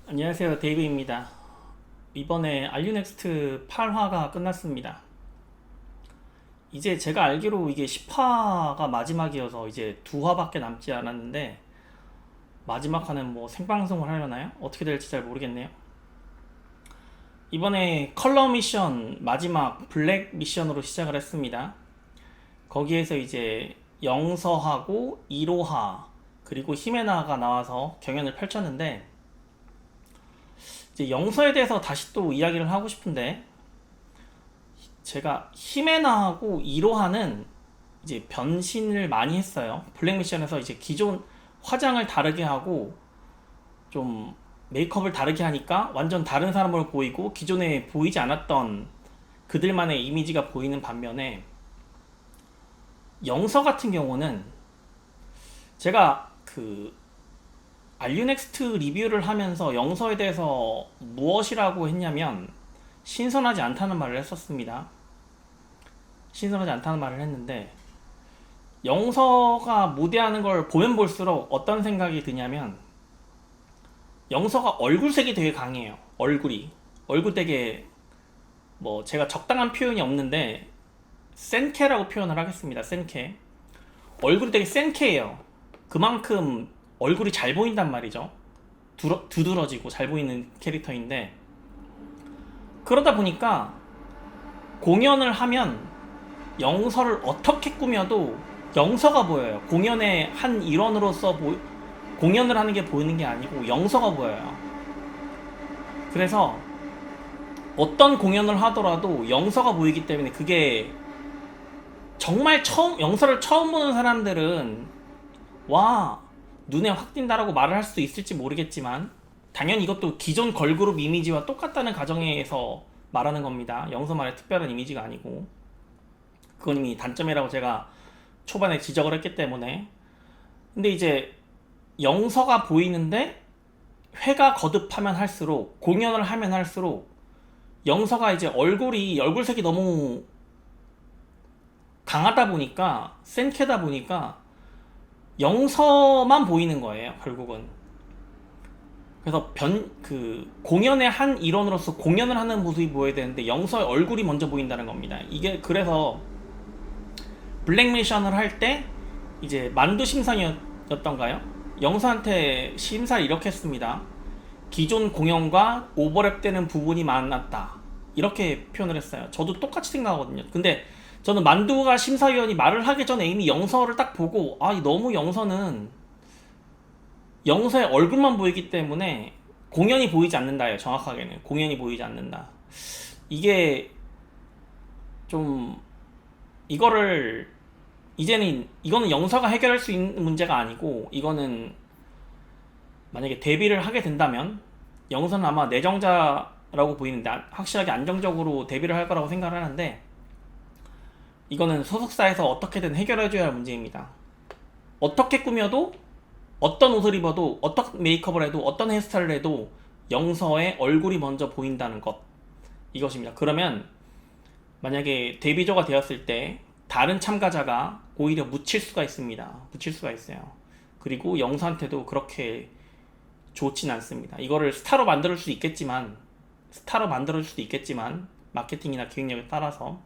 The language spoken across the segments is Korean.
안녕하세요, 데이브입니다. 이번에 알류넥스트 8화가 끝났습니다. 이제 제가 알기로 이게 10화가 마지막이어서 이제 2화밖에 남지 않았는데, 마지막 화는 뭐 생방송을 하려나요? 어떻게 될지 잘 모르겠네요. 이번에 컬러 미션 마지막 블랙 미션으로 시작을 했습니다. 거기에서 이제 영서하고 이로하 그리고 히메나가 나와서 경연을 펼쳤는데, 이제 영서에 대해서 다시 또 이야기를 하고 싶은데, 제가 히메나하고 이로하는 이제 변신을 많이 했어요. 블랙 미션에서 이제 기존 화장을 다르게 하고 좀 메이크업을 다르게 하니까 완전 다른 사람으로 보이고, 기존에 보이지 않았던 그들만의 이미지가 보이는 반면에, 영서 같은 경우는 제가 그 알류넥스트 리뷰를 하면서 영서에 대해서 무엇이라고 했냐면, 신선하지 않다는 말을 했었습니다. 신선하지 않다는 말을 했는데, 영서가 무대하는 걸 보면 볼수록 어떤 생각이 드냐면, 영서가 얼굴색이 되게 강해요. 얼굴 되게, 뭐 제가 적당한 표현이 없는데 센케라고 표현을 하겠습니다. 센케. 얼굴이 되게 센케예요. 그만큼 얼굴이 잘 보인단 말이죠. 두드러지고 잘 보이는 캐릭터인데, 그러다 보니까 공연을 하면 영서를 어떻게 꾸며도 영서가 보여요. 공연의 한 일원으로서 공연을 하는 게 보이는 게 아니고 영서가 보여요. 그래서 어떤 공연을 하더라도 영서가 보이기 때문에, 그게 정말 영서를 처음 보는 사람들은 와, 눈에 확 띈다라고 말을 할 수도 있을지 모르겠지만, 당연히 이것도 기존 걸그룹 이미지와 똑같다는 가정에서 말하는 겁니다. 영서만의 특별한 이미지가 아니고, 그건 이미 단점이라고 제가 초반에 지적을 했기 때문에. 근데 이제 영서가 보이는데, 회가 거듭하면 할수록, 공연을 하면 할수록 영서가 이제 얼굴색이 너무 강하다 보니까, 센케다 보니까 영서만 보이는 거예요, 결국은. 그래서 공연의 한 일원으로서 공연을 하는 모습이 보여야 되는데, 영서의 얼굴이 먼저 보인다는 겁니다. 이게 그래서 블랙 미션을 할 때 이제 만두 심사위원이었던가요? 영서한테 심사를 이렇게 했습니다. 기존 공연과 오버랩되는 부분이 많았다, 이렇게 표현을 했어요. 저도 똑같이 생각하거든요. 근데 저는 만두가 심사위원이 말을 하기 전에 이미 영서를 딱 보고, 너무 영서의 얼굴만 보이기 때문에 공연이 보이지 않는다예요. 정확하게는 공연이 보이지 않는다. 이게 좀, 이거를 이거는 영서가 해결할 수 있는 문제가 아니고, 이거는 만약에 데뷔를 하게 된다면, 영서는 아마 내정자라고 보이는데, 확실하게 안정적으로 데뷔를 할 거라고 생각을 하는데, 이거는 소속사에서 어떻게든 해결해줘야 할 문제입니다. 어떻게 꾸며도, 어떤 옷을 입어도, 어떤 메이크업을 해도, 어떤 헤어스타일을 해도 영서의 얼굴이 먼저 보인다는 것, 이것입니다. 그러면 만약에 데뷔조가 되었을 때 다른 참가자가 오히려 묻힐 수가 있습니다. 묻힐 수가 있어요. 그리고 영서한테도 그렇게 좋진 않습니다. 이거를 스타로 만들 수도 있겠지만, 마케팅이나 기획력에 따라서,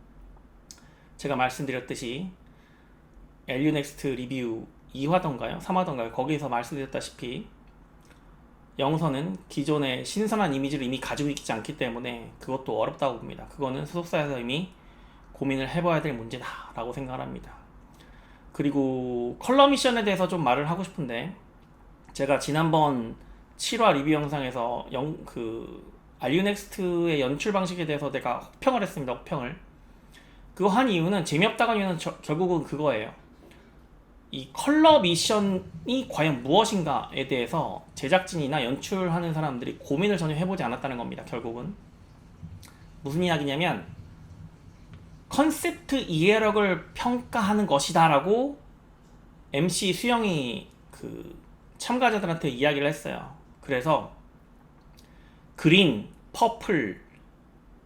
제가 말씀드렸듯이 엘류넥스트 리뷰 2화던가요? 3화던가요? 거기에서 말씀드렸다시피, 영서는 기존의 신선한 이미지를 이미 가지고 있지 않기 때문에 그것도 어렵다고 봅니다. 그거는 소속사에서 이미 고민을 해봐야 될 문제다라고 생각을 합니다. 그리고 컬러 미션에 대해서 좀 말을 하고 싶은데, 제가 지난번 7화 리뷰 영상에서 알류넥스트의 연출 방식에 대해서 내가 혹평을 했습니다. 혹평을. 그거 한 이유는, 재미없다고 한 이유는 결국은 그거예요. 이 컬러 미션이 과연 무엇인가에 대해서 제작진이나 연출하는 사람들이 고민을 전혀 해보지 않았다는 겁니다. 결국은 무슨 이야기냐면, 컨셉트 이해력을 평가하는 것이다 라고 MC 수영이 참가자들한테 이야기를 했어요. 그래서 그린, 퍼플,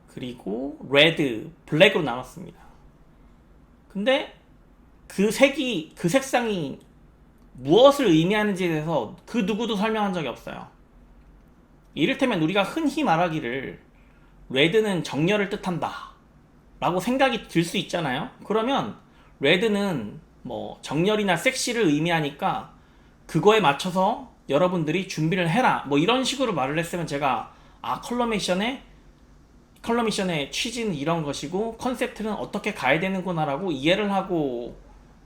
그리고 레드, 블랙으로 나눴습니다. 근데 그 색상이 무엇을 의미하는지에 대해서 그 누구도 설명한 적이 없어요. 이를테면 우리가 흔히 말하기를 레드는 정열을 뜻한다 라고 생각이 들 수 있잖아요. 그러면 레드는 뭐 정열이나 섹시를 의미하니까 그거에 맞춰서 여러분들이 준비를 해라 뭐 이런 식으로 말을 했으면 제가 컬러 미션의 취지는 이런 것이고 컨셉트는 어떻게 가야 되는구나 라고 이해를 하고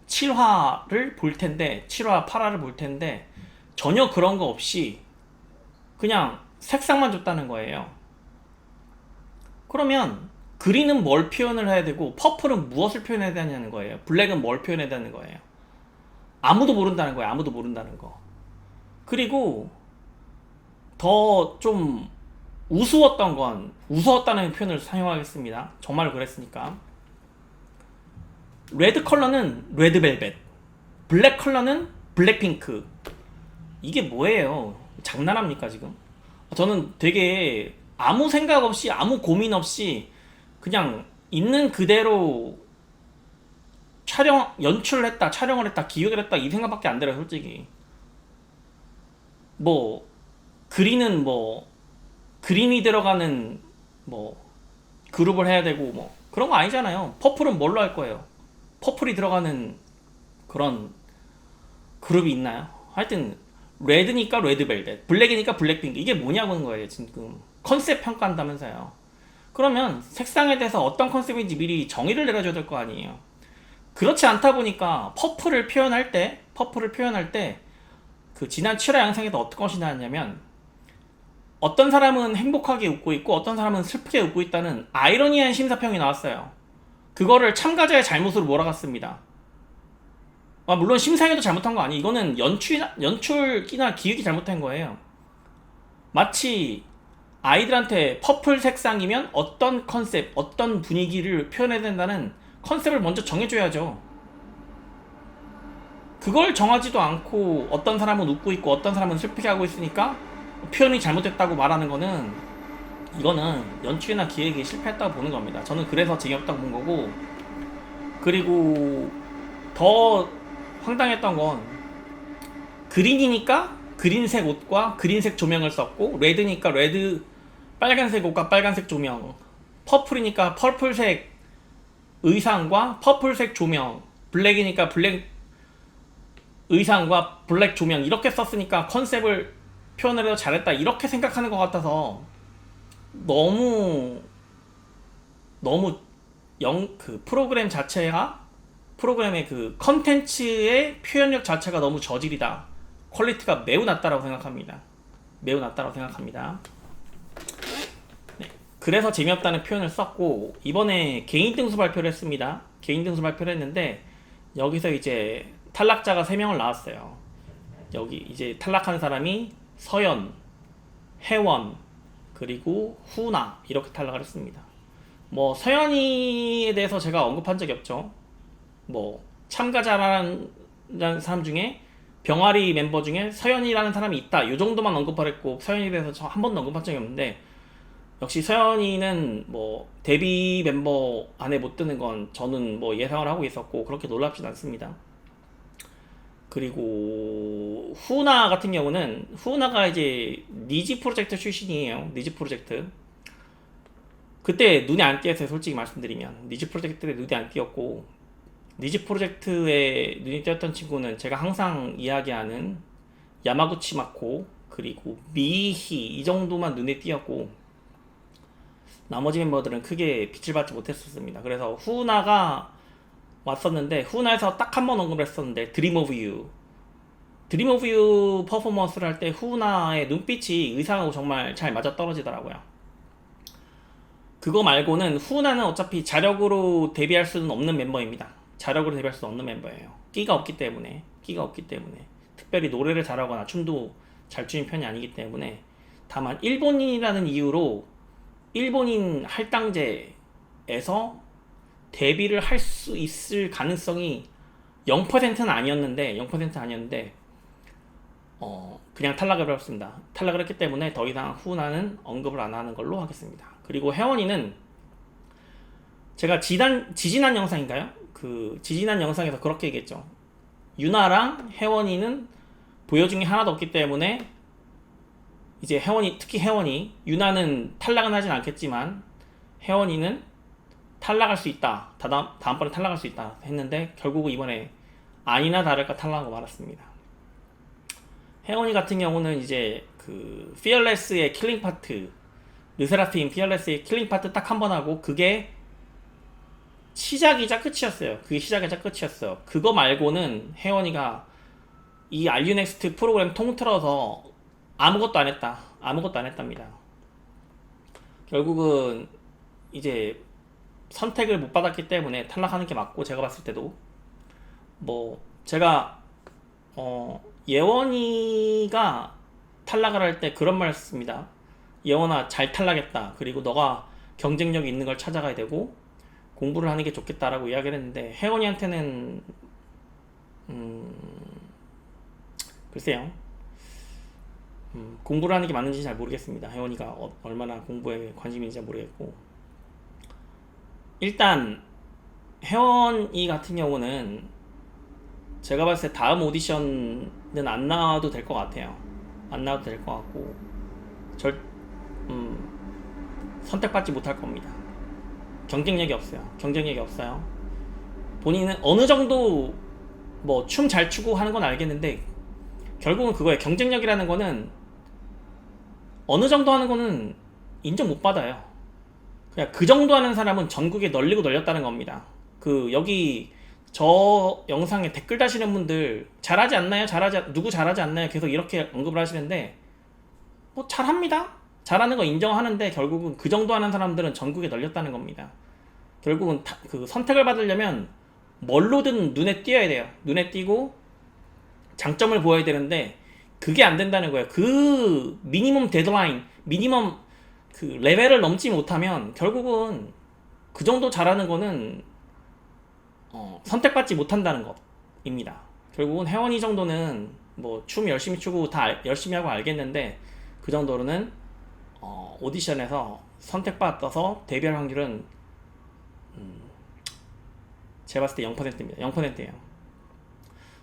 7화를 볼 텐데 7화 8화를 볼 텐데 전혀 그런 거 없이 그냥 색상만 줬다는 거예요. 그러면 그린은 뭘 표현을 해야 되고 퍼플은 무엇을 표현해야 되냐는 거예요. 블랙은 뭘 표현해야 되는 거예요. 아무도 모른다는 거예요. 아무도 모른다는 거. 그리고 더 좀 우스웠던 건 우스웠다는 표현을 사용하겠습니다. 정말 그랬으니까. 레드 컬러는 레드벨벳, 블랙 컬러는 블랙핑크. 이게 뭐예요? 장난합니까 지금? 저는 되게 아무 생각 없이 아무 고민 없이 그냥 있는 그대로 촬영을 했다, 기획을 했다 이 생각밖에 안 들어요, 솔직히. 뭐 그린은 뭐 그림이 들어가는 뭐 그룹을 해야 되고 뭐 그런 거 아니잖아요. 퍼플은 뭘로 할 거예요? 퍼플이 들어가는 그런 그룹이 있나요? 하여튼 레드니까 레드벨벳, 블랙이니까 블랙핑크. 이게 뭐냐고 하는 거예요 지금. 컨셉 평가한다면서요. 그러면 색상에 대해서 어떤 컨셉인지 미리 정의를 내려줘야 될 거 아니에요. 그렇지 않다 보니까 퍼플을 표현할 때 그 지난 7화 영상에서 어떤 것이 나왔냐면 어떤 사람은 행복하게 웃고 있고 어떤 사람은 슬프게 웃고 있다는 아이러니한 심사평이 나왔어요. 그거를 참가자의 잘못으로 몰아갔습니다. 물론 심사위원도 잘못한 거 아니에요. 이거는 연출이나 기획이 잘못한 거예요. 마치 아이들한테 퍼플 색상이면 어떤 컨셉, 어떤 분위기를 표현해야 된다는 컨셉을 먼저 정해줘야죠. 그걸 정하지도 않고 어떤 사람은 웃고 있고 어떤 사람은 슬프게 하고 있으니까 표현이 잘못됐다고 말하는 거는 이거는 연출이나 기획이 실패했다고 보는 겁니다. 저는 그래서 재미없다고 본 거고, 그리고 더 황당했던 건 그린이니까 그린색 옷과 그린색 조명을 썼고 레드니까 레드 빨간색 옷과 빨간색 조명, 퍼플이니까 퍼플색 의상과 퍼플색 조명, 블랙이니까 블랙 의상과 블랙 조명 이렇게 썼으니까 컨셉을 표현을 해도 잘했다 이렇게 생각하는 것 같아서 너무 그 프로그램 자체가 프로그램의 그 컨텐츠의 표현력 자체가 너무 저질이다. 퀄리티가 매우 낮다라고 생각합니다. 매우 낮다라고 생각합니다. 네. 그래서 재미없다는 표현을 썼고 이번에 개인 등수 발표를 했습니다. 개인 등수 발표를 했는데 여기서 이제 탈락자가 3명을 나왔어요. 여기 이제 탈락한 사람이 서연, 혜원, 그리고 후나 이렇게 탈락을 했습니다. 뭐 서연이에 대해서 제가 언급한 적이 없죠. 뭐 참가자라는 사람 중에 병아리 멤버 중에 서연이라는 사람이 있다 요 정도만 언급을 했고 서연이에 대해서 저 한 번도 언급한 적이 없는데 역시 서연이는 뭐 데뷔 멤버 안에 못 드는 건 저는 뭐 예상을 하고 있었고 그렇게 놀랍진 않습니다. 그리고 후나 같은 경우는 후나가 이제 니지 프로젝트 출신이에요. 니지 프로젝트. 그때 눈에 안 띄었어요. 솔직히 말씀드리면 니지 프로젝트에 눈에 안 띄었고 니지 프로젝트에 눈에 띄었던 친구는 제가 항상 이야기하는 야마구치 마코 그리고 미히 이 정도만 눈에 띄었고 나머지 멤버들은 크게 빛을 받지 못했었습니다. 그래서 후나가 왔었는데 후나에서 딱 한 번 언급을 했었는데 드림 오브 유 퍼포먼스를 할 때 후나의 눈빛이 의상하고 정말 잘 맞아떨어지더라고요. 그거 말고는 후나는 어차피 자력으로 데뷔할 수는 없는 멤버입니다. 자력으로 데뷔할 수 없는 멤버예요. 끼가 없기 때문에 특별히 노래를 잘하거나 춤도 잘 추는 편이 아니기 때문에 다만 일본인이라는 이유로 일본인 할당제에서 데뷔를 할 수 있을 가능성이 0%는 아니었는데 그냥 탈락을 해버렸습니다. 탈락을 했기 때문에 더 이상 후나는 언급을 안 하는 걸로 하겠습니다. 그리고 혜원이는 제가 지지난 영상인가요? 그 지지난 영상에서 그렇게 얘기했죠. 유나랑 혜원이는 보여준 게 하나도 없기 때문에 이제 혜원이, 특히 혜원이, 유나는 탈락은 하진 않겠지만 혜원이는 탈락할 수 있다, 다음번에 탈락할 수 있다 했는데 결국은 이번에 아니나 다를까 탈락하고 말았습니다. 혜원이 같은 경우는 이제 그 피어레스의 킬링 파트, 르세라핌 피어레스의 킬링 파트 딱 한 번 하고 그게 시작이자 끝이었어요. 그게 시작이자 끝이었어요. 그거 말고는 혜원이가 이 알류넥스트 프로그램 통틀어서 아무것도 안 했다. 아무것도 안 했답니다. 결국은 이제 선택을 못 받았기 때문에 탈락하는 게 맞고, 제가 봤을 때도 뭐 제가 예원이가 탈락을 할 때 그런 말 했습니다. 예원아 잘 탈락했다. 그리고 너가 경쟁력이 있는 걸 찾아가야 되고 공부를 하는 게 좋겠다라고 이야기를 했는데, 혜원이한테는 글쎄요. 공부를 하는 게 맞는지 잘 모르겠습니다. 혜원이가 얼마나 공부에 관심이 있는지 모르겠고, 일단 혜원이 같은 경우는 제가 봤을 때 다음 오디션은 안 나와도 될 것 같아요. 안 나와도 될 것 같고 선택받지 못할 겁니다. 경쟁력이 없어요. 경쟁력이 없어요. 본인은 어느 정도 뭐 춤 잘 추고 하는 건 알겠는데 결국은 그거예요. 경쟁력이라는 거는 어느 정도 하는 거는 인정 못 받아요. 그냥 그 정도 하는 사람은 전국에 널리고 널렸다는 겁니다. 그 여기 저 영상에 댓글 다시는 분들 잘하지 않나요? 누구 잘하지 않나요? 계속 이렇게 언급을 하시는데 뭐 잘합니다. 잘하는 거 인정하는데 결국은 그 정도 하는 사람들은 전국에 널렸다는 겁니다. 결국은 그 선택을 받으려면 뭘로든 눈에 띄어야 돼요. 눈에 띄고 장점을 보여야 되는데 그게 안 된다는 거예요. 그 미니멈 데드라인, 미니멈 그 레벨을 넘지 못하면 결국은 그 정도 잘하는 거는 선택받지 못한다는 것입니다. 결국은 혜원이 정도는 뭐 춤 열심히 추고 다 열심히 하고 알겠는데 그 정도로는 오디션에서 선택받아서 데뷔할 확률은 제가 봤을 때 0%입니다. 0%예요.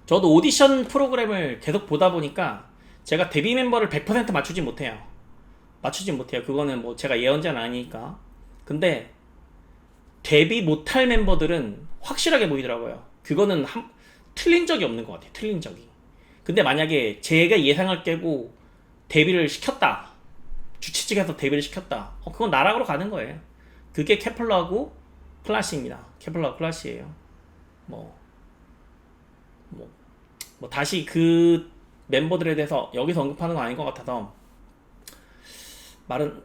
저도 오디션 프로그램을 계속 보다 보니까 제가 데뷔 멤버를 100% 맞추지 못해요. 그거는 뭐 제가 예언자는 아니니까. 근데 데뷔 못할 멤버들은 확실하게 보이더라고요. 그거는 틀린 적이 없는 것 같아요. 틀린 적이. 근데 만약에 제가 예상을 깨고 데뷔를 시켰다, 주최 측에서 데뷔를 시켰다, 그건 나락으로 가는 거예요. 그게 케플러하고 클라시입니다. 케플러하고 클라시예요. 뭐 다시 그 멤버들에 대해서 여기서 언급하는 건 아닌 것 같아서 말은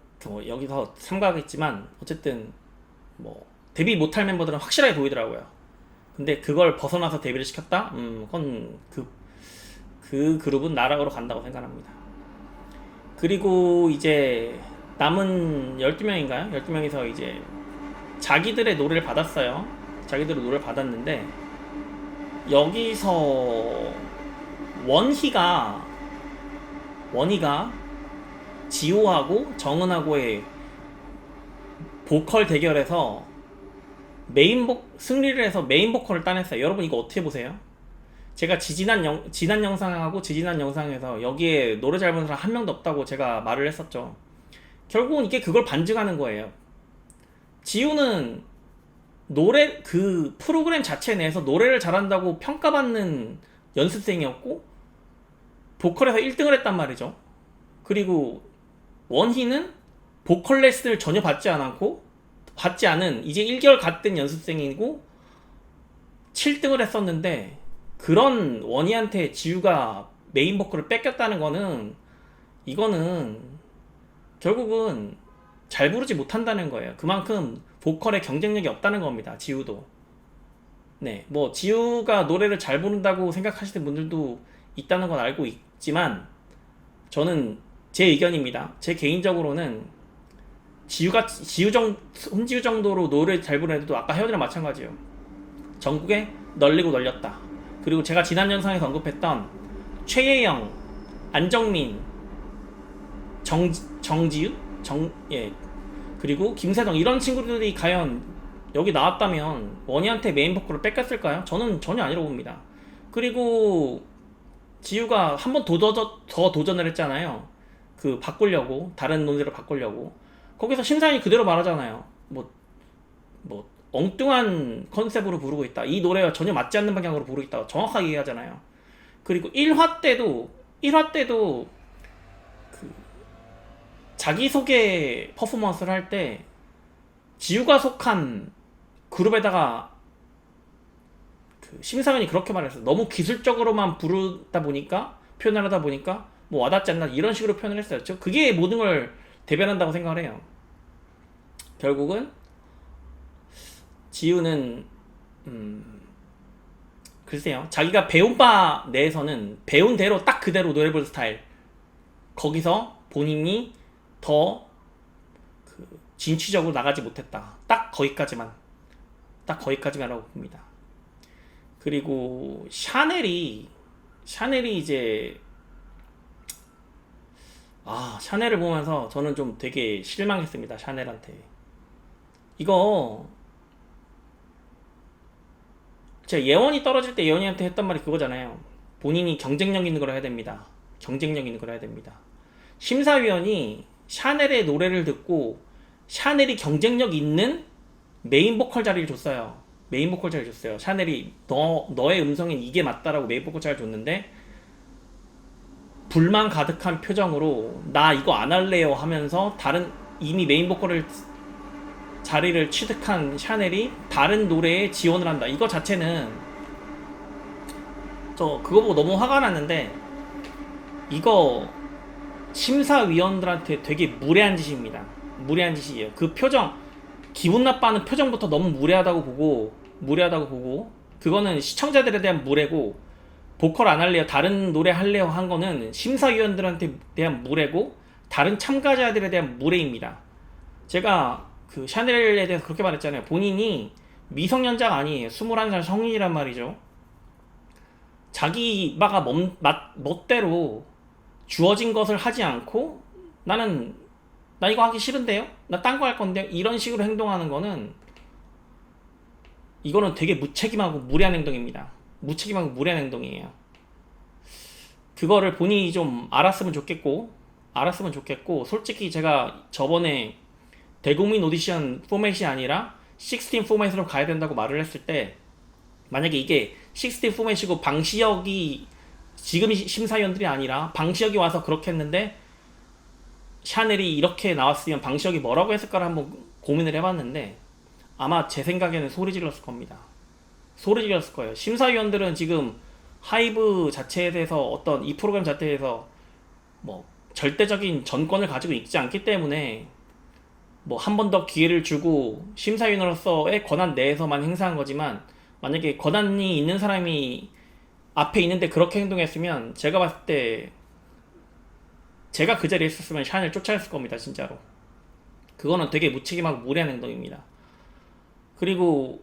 여기서 삼가하겠지만, 어쨌든 뭐 데뷔 못할 멤버들은 확실하게 보이더라고요. 근데 그걸 벗어나서 데뷔를 시켰다? 그건 그 그룹은 나락으로 간다고 생각합니다. 그리고 이제 남은 12명인가요? 12명이서 이제 자기들의 노래를 받았어요. 자기들의 노래를 받았는데 여기서 원희가 지호하고 정은하고의 보컬 대결에서 승리를 해서 메인 보컬을 따냈어요. 여러분 이거 어떻게 보세요? 제가 지난 영상하고 지지난 영상에서 여기에 노래 잘 부르는 사람 한 명도 없다고 제가 말을 했었죠. 결국은 이게 그걸 반증하는 거예요. 지우는 노래 그 프로그램 자체 내에서 노래를 잘한다고 평가받는 연습생이었고 보컬에서 1등을 했단 말이죠. 그리고 원희는 보컬 레슨을 전혀 받지 않은 이제 1개월 갓된 연습생이고 7등을 했었는데, 그런 원희한테 지우가 메인 보컬을 뺏겼다는 거는, 이거는 결국은 잘 부르지 못한다는 거예요. 그만큼 보컬에 경쟁력이 없다는 겁니다. 지우도. 네, 뭐 지우가 노래를 잘 부른다고 생각하시는 분들도 있다는 건 알고 있지만, 저는 제 의견입니다. 제 개인적으로는 손지우 정도로 노래 잘 부르는 애들도 아까 혜원이랑 마찬가지예요. 전국에 널리고 널렸다. 그리고 제가 지난 영상에서 언급했던 최예영, 안정민, 정지우, 그리고 김세정, 이런 친구들이 과연 여기 나왔다면 원희한테 메인 보컬을 뺏겼을까요? 저는 전혀 아니라고 봅니다. 그리고 지우가 한 번 더 도전을 했잖아요. 그 바꾸려고, 다른 노래로 바꾸려고. 거기서 심사위원이 그대로 말하잖아요. 뭐 엉뚱한 컨셉으로 부르고 있다, 이 노래와 전혀 맞지 않는 방향으로 부르고 있다, 정확하게 얘기하잖아요. 그리고 1화 때도 그 자기소개 퍼포먼스를 할 때 지우가 속한 그룹에다가 그 심사위원이 그렇게 말했어요. 너무 기술적으로만 부르다 보니까, 표현을 하다 보니까 뭐 와닿지 않나, 이런 식으로 표현을 했어요. 저 그게 모든 걸 대변한다고 생각을 해요. 결국은 지우는 글쎄요, 자기가 배운 바 내에서는 배운 대로 딱 그대로 노래 부르는 스타일, 거기서 본인이 더 그 진취적으로 나가지 못했다, 딱 거기까지만라고 봅니다. 그리고 샤넬이 이제 샤넬을 보면서 저는 좀 되게 실망했습니다. 샤넬한테. 이거 제가 예원이 떨어질 때 예원이한테 했던 말이 그거잖아요. 본인이 경쟁력 있는 걸 해야 됩니다. 심사위원이 샤넬의 노래를 듣고 샤넬이 경쟁력 있는 메인 보컬 자리를 줬어요. 샤넬이 너의 음성엔 이게 맞다라고 메인 보컬 자리를 줬는데, 불만 가득한 표정으로 나 이거 안 할래요 하면서 다른 이미 메인 보컬을 자리를 취득한 샤넬이 다른 노래에 지원을 한다. 이거 자체는 저 그거 보고 너무 화가 났는데, 이거 심사위원들한테 되게 무례한 짓입니다. 무례한 짓이에요. 그 표정, 기분 나빠하는 표정부터 너무 무례하다고 보고, 그거는 시청자들에 대한 무례고, 보컬 안 할래요, 다른 노래 할래요 한 거는 심사위원들한테 대한 무례고, 다른 참가자들에 대한 무례입니다. 제가 그 샤넬에 대해서 그렇게 말했잖아요. 본인이 미성년자가 아니에요. 21살 성인이란 말이죠. 자기 마가 멋대로 주어진 것을 하지 않고, 나 이거 하기 싫은데요? 나 딴 거 할 건데요? 이런 식으로 행동하는 거는, 이거는 되게 무책임하고 무례한 행동입니다. 무례한 행동이에요. 그거를 본인이 좀 알았으면 좋겠고, 솔직히 제가 저번에 대국민 오디션 포맷이 아니라 16 포맷으로 가야 된다고 말을 했을 때, 만약에 이게 16 포맷이고 방시혁이 지금 심사위원들이 아니라 방시혁이 와서 그렇게 했는데 샤넬이 이렇게 나왔으면 방시혁이 뭐라고 했을까를 한번 고민을 해봤는데, 아마 제 생각에는 소리 질렀을 겁니다. 소리 질렀을 거예요. 심사위원들은 지금 하이브 자체에 대해서, 어떤 이 프로그램 자체에서 뭐 절대적인 전권을 가지고 있지 않기 때문에 뭐 한 번 더 기회를 주고 심사위원으로서의 권한 내에서만 행사한 거지만, 만약에 권한이 있는 사람이 앞에 있는데 그렇게 행동했으면, 제가 봤을 때 제가 그 자리에 있었으면 샤넬 쫓아냈을 겁니다. 진짜로. 그거는 되게 무책임하고 무례한 행동입니다. 그리고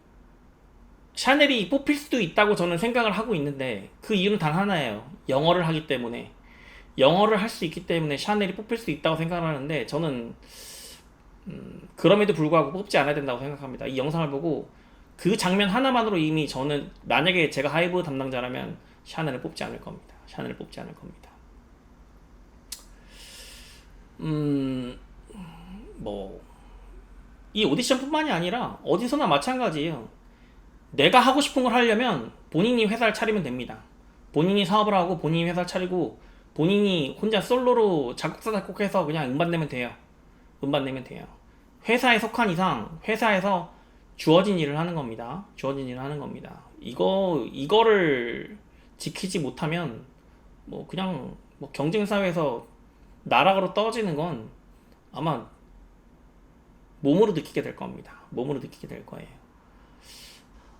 샤넬이 뽑힐 수도 있다고 저는 생각을 하고 있는데, 그 이유는 단 하나예요. 영어를 하기 때문에. 영어를 할 수 있기 때문에 샤넬이 뽑힐 수 있다고 생각을 하는데, 저는 그럼에도 불구하고 뽑지 않아야 된다고 생각합니다. 이 영상을 보고 그 장면 하나만으로 이미 저는, 만약에 제가 하이브 담당자라면 샤넬을 뽑지 않을 겁니다. 뭐 이 오디션뿐만이 아니라 어디서나 마찬가지예요. 내가 하고 싶은 걸 하려면 본인이 회사를 차리면 됩니다. 본인이 사업을 하고 본인이 회사를 차리고 본인이 혼자 솔로로 작곡사 작곡해서 그냥 음반 내면 돼요. 회사에 속한 이상 회사에서 주어진 일을 하는 겁니다. 이거를 지키지 못하면 뭐 그냥 뭐 경쟁 사회에서 나락으로 떨어지는 건 아마 몸으로 느끼게 될 겁니다.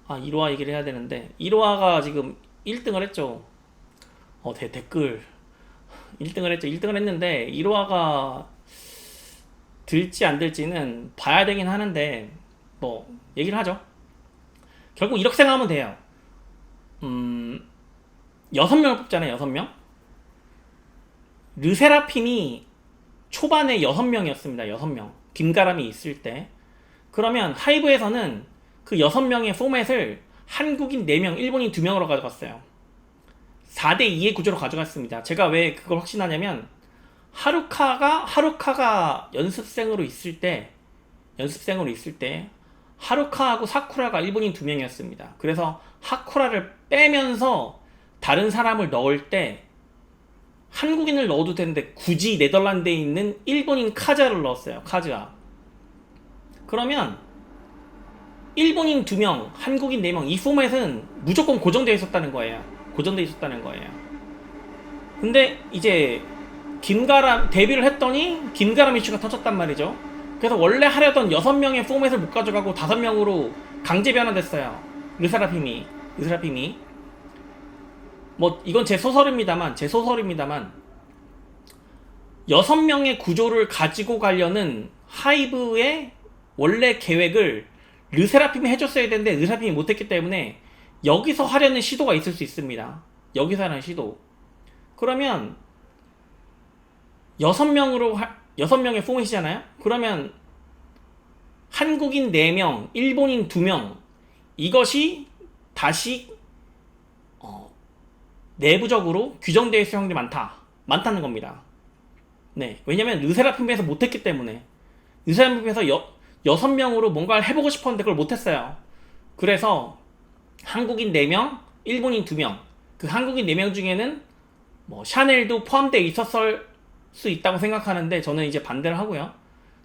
1화 얘기를 해야 되는데, 1화가 지금 1등을 했죠. 댓글 1등을 했는데 1화가 들지 안 들지는 봐야 되긴 하는데, 뭐 얘기를 하죠. 결국 이렇게 생각하면 돼요. 6명을 뽑잖아요. 6명. 르세라핌이 초반에 6명이었습니다. 6명. 김가람이 있을 때. 그러면 하이브에서는 그 6명의 포맷을 한국인 4명, 일본인 2명으로 가져갔어요. 4대2의 구조로 가져갔습니다. 제가 왜 그걸 확신하냐면, 하루카가 연습생으로 있을 때 하루카하고 사쿠라가 일본인 두 명이었습니다. 그래서 하쿠라를 빼면서 다른 사람을 넣을 때 한국인을 넣어도 되는데 굳이 네덜란드에 있는 일본인 카즈아를 넣었어요. 카즈아. 그러면 일본인 2명, 한국인 4명, 이 포맷은 무조건 고정되어 있었다는 거예요. 근데 이제 김가람 데뷔를 했더니 김가람 이슈가 터졌단 말이죠. 그래서 원래 하려던 6명의 포맷을 못 가져가고 5명으로 강제 변환됐어요. 르세라핌이 뭐 이건 제 소설입니다만 6명의 구조를 가지고 가려는 하이브의 원래 계획을 르세라핌이 해줬어야 되는데 르세라핌이 못했기 때문에 여기서 하려는 시도가 있을 수 있습니다. 여기서 하는 시도. 그러면 6명의 포맷이잖아요. 그러면 한국인 4명, 일본인 2명, 이것이 다시 내부적으로 규정되어 있을 확률이 많다는 겁니다. 네, 왜냐면 르세라핌에서 못했기 때문에. 르세라핌에서 6명으로 뭔가를 해보고 싶었는데 그걸 못했어요. 그래서 한국인 4명, 일본인 2명. 그 한국인 4명 중에는 뭐 샤넬도 포함되어 있었을 수 있다고 생각하는데 저는 이제 반대를 하고요.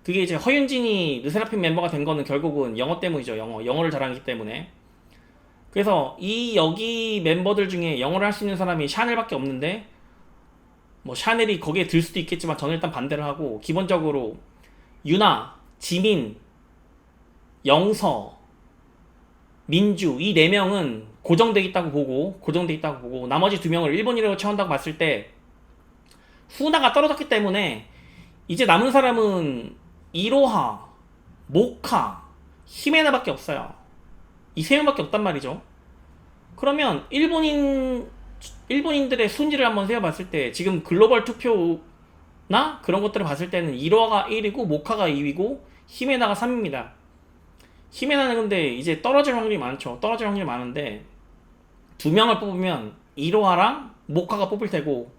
그게 이제 허윤진이 르세라핌 멤버가 된 거는 결국은 영어 때문이죠. 영어를 잘하기 때문에. 그래서 여기 멤버들 중에 영어를 할 수 있는 사람이 샤넬밖에 없는데 뭐 샤넬이 거기에 들 수도 있겠지만 저는 일단 반대를 하고, 기본적으로 유나, 지민, 영서, 민주 이 4명은 고정돼 있다고 보고 나머지 2명을 일본이라고 채운다고 봤을 때 후나가 떨어졌기 때문에 이제 남은 사람은 이로하, 모카, 히메나밖에 없어요. 이 3명밖에 없단 말이죠. 그러면 일본인들의 순위를 한번 세어봤을 때 지금 글로벌 투표나 그런 것들을 봤을 때는 이로하가 1위고 모카가 2위고 히메나가 3위입니다. 히메나는 근데 이제 떨어질 확률이 많은데 2명을 뽑으면 이로하랑 모카가 뽑을 테고,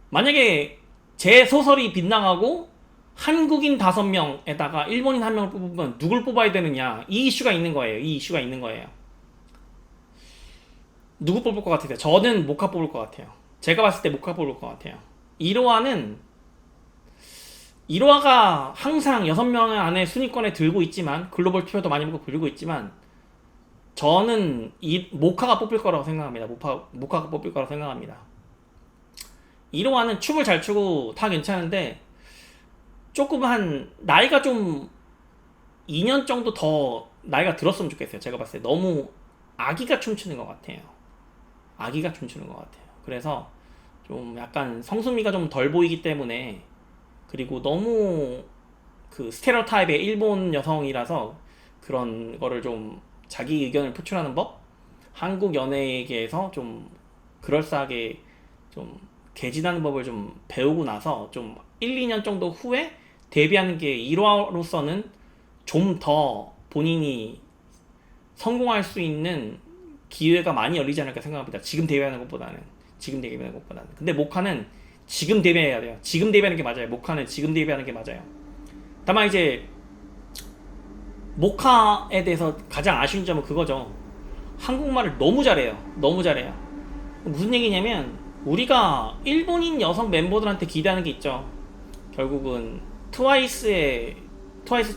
만약에 제 소설이 빗나가고 한국인 5명에다가 일본인 1명을 뽑으면 누굴 뽑아야 되느냐, 이 이슈가 있는 거예요. 누구 뽑을 것 같으세요? 저는 모카 뽑을 것 같아요. 제가 봤을 때 모카 뽑을 것 같아요. 이로하가 항상 6명 안에 순위권에 들고 있지만, 글로벌 투표도 많이 먹고 들고 있지만, 저는 모카가 뽑힐 거라고 생각합니다. 모카가 뽑힐 거라고 생각합니다. 이로하는 춤을 잘 추고 다 괜찮은데 조금 나이가 좀 2년 정도 더 나이가 들었으면 좋겠어요. 제가 봤을 때 너무 아기가 춤추는 것 같아요. 그래서 좀 약간 성수미가 좀 덜 보이기 때문에, 그리고 너무 그 스테레오타입의 일본 여성이라서 그런 거를 좀 자기 의견을 표출하는 법? 한국 연예계에서 좀 그럴싸하게 좀 개진하는 법을 좀 배우고 나서 좀 1, 2년 정도 후에 데뷔하는 게 1화로서는 좀 더 본인이 성공할 수 있는 기회가 많이 열리지 않을까 생각합니다. 지금 데뷔하는 것보다는. 근데 모카는 지금 데뷔해야 돼요. 지금 데뷔하는 게 맞아요. 모카는 지금 데뷔하는 게 맞아요. 다만 이제 모카에 대해서 가장 아쉬운 점은 그거죠. 한국말을 너무 잘해요. 무슨 얘기냐면, 우리가 일본인 여성 멤버들한테 기대하는 게 있죠. 결국은 트와이스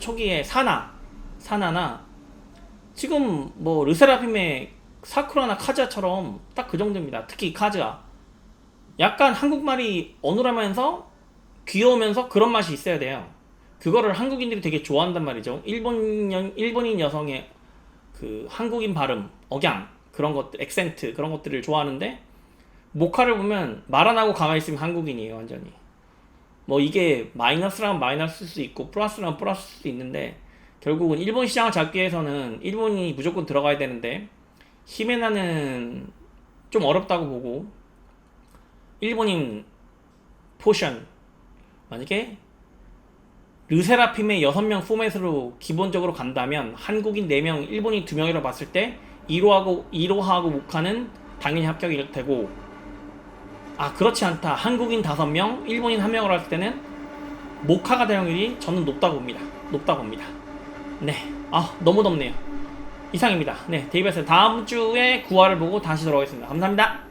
초기에 사나나 지금 뭐 르세라핌의 사쿠라나 카즈아처럼 딱 그 정도입니다. 특히 카즈아. 약간 한국말이 어눌하면서 귀여우면서 그런 맛이 있어야 돼요. 그거를 한국인들이 되게 좋아한단 말이죠. 일본인 여성의 그 한국인 발음, 억양, 그런 것들, 액센트, 그런 것들을 좋아하는데, 모카를 보면 말 안 하고 가만히 있으면 한국인이에요, 완전히. 뭐 이게 마이너스라면 마이너스일 수 있고 플러스라면 플러스일 수도 있는데, 결국은 일본 시장을 잡기 위해서는 일본이 무조건 들어가야 되는데, 히메나는 좀 어렵다고 보고, 일본인 포션, 만약에 르세라핌의 6명 포맷으로 기본적으로 간다면 한국인 4명, 일본인 2명이라고 봤을 때 이로하고 모카는 당연히 합격일 테고, 아, 그렇지 않다. 한국인 5명, 일본인 1명으로 했을 때는 모카가 될 확률이 저는 높다고 봅니다. 높다고 봅니다. 네. 아, 너무 덥네요. 이상입니다. 네, 데이비스 다음 주에 9화를 보고 다시 돌아오겠습니다. 감사합니다.